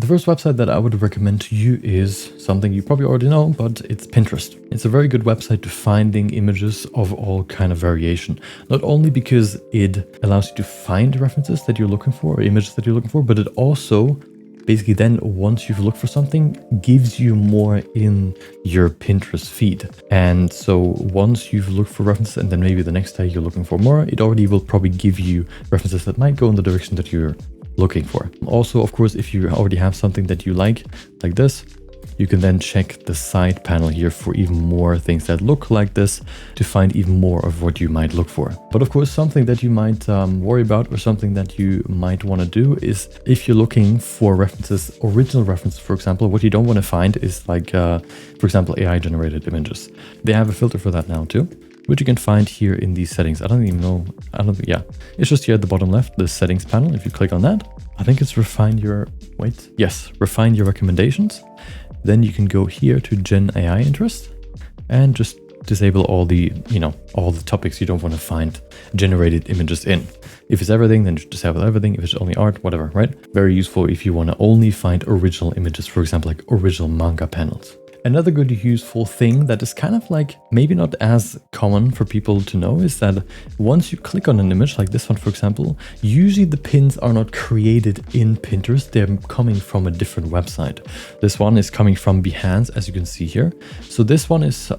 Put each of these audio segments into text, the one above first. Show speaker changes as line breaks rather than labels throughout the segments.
The first website that I would recommend to you is something you probably already know, but it's Pinterest. It's a very good website to finding images of all kind of variation. Not only because it allows you to find references that you're looking for, or images that you're looking for, but it also basically then, once you've looked for something, gives you more in your Pinterest feed. And so once you've looked for references and then maybe the next day you're looking for more, it already will probably give you references that might go in the direction that you're looking for. Also, of course, if you already have something that you like this, you can then check the side panel here for even more things that look like this to find even more of what you might look for. But of course, something that you might worry about, or something that you might want to do, is if you're looking for references, original references, for example, what you don't want to find is like, for example, AI generated images. They have a filter for that now too, which you can find here in these settings. Yeah, it's just here at the bottom left, the settings panel. If you click on that, I think it's refine your recommendations. Then you can go here to Gen AI interest and just disable all the, all the topics you don't want to find generated images in. If it's everything, then just disable everything. If it's only art, whatever, right? Very useful if you want to only find original images, for example, like original manga panels. Another good useful thing that is kind of like maybe not as common for people to know is that once you click on an image like this one, for example, usually the pins are not created in Pinterest. They're coming from a different website. This one is coming from Behance, as you can see here. So this one is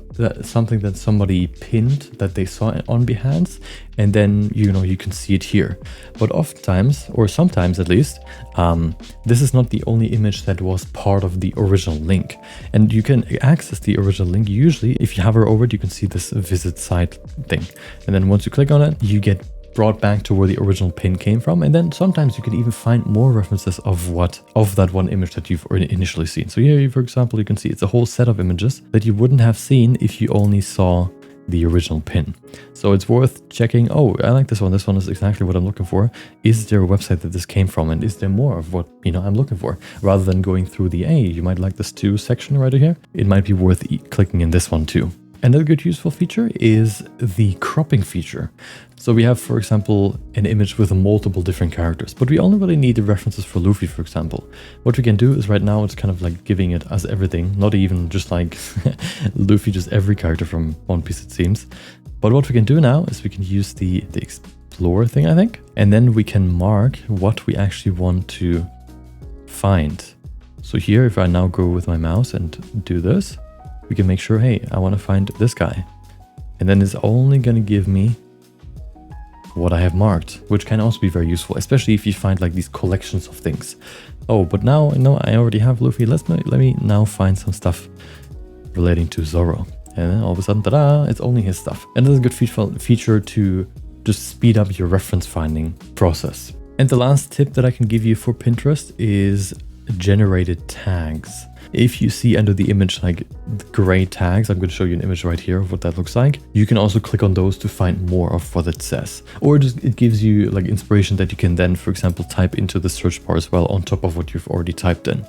something that somebody pinned that they saw on Behance, and then you can see it here. But oftentimes, or sometimes at least, this is not the only image that was part of the original link. And you can access the original link. Usually, if you hover over it, you can see this visit site thing. And then once you click on it, you get brought back to where the original pin came from. And then sometimes you can even find more references of that one image that you've initially seen. So here, for example, you can see it's a whole set of images that you wouldn't have seen if you only saw the original pin. So it's worth checking. Oh, I like this one. This one is exactly what I'm looking for. Is there a website that this came from? And is there more of what I'm looking for? Rather than going through the, hey, you might like this too section right here. It might be worth clicking in this one too. Another good useful feature is the cropping feature. So we have, for example, an image with multiple different characters, but we only really need the references for Luffy, for example. What we can do is right now it's kind of like giving it as everything, not even just like Luffy, just every character from One Piece, it seems. But what we can do now is we can use the explore thing, I think, and then we can mark what we actually want to find. So here, if I now go with my mouse and do this, we can make sure, hey, I want to find this guy. And then it's only going to give me what I have marked, which can also be very useful, especially if you find like these collections of things. Oh, but now I already have Luffy. Let me now find some stuff relating to Zoro. And then all of a sudden, ta-da, it's only his stuff. And this is a good feature to just speed up your reference finding process. And the last tip that I can give you for Pinterest is generated tags. If you see under the image like gray tags, I'm going to show you an image right here of what that looks like. You can also click on those to find more of what it says. Or it gives you like inspiration that you can then, for example, type into the search bar as well on top of what you've already typed in.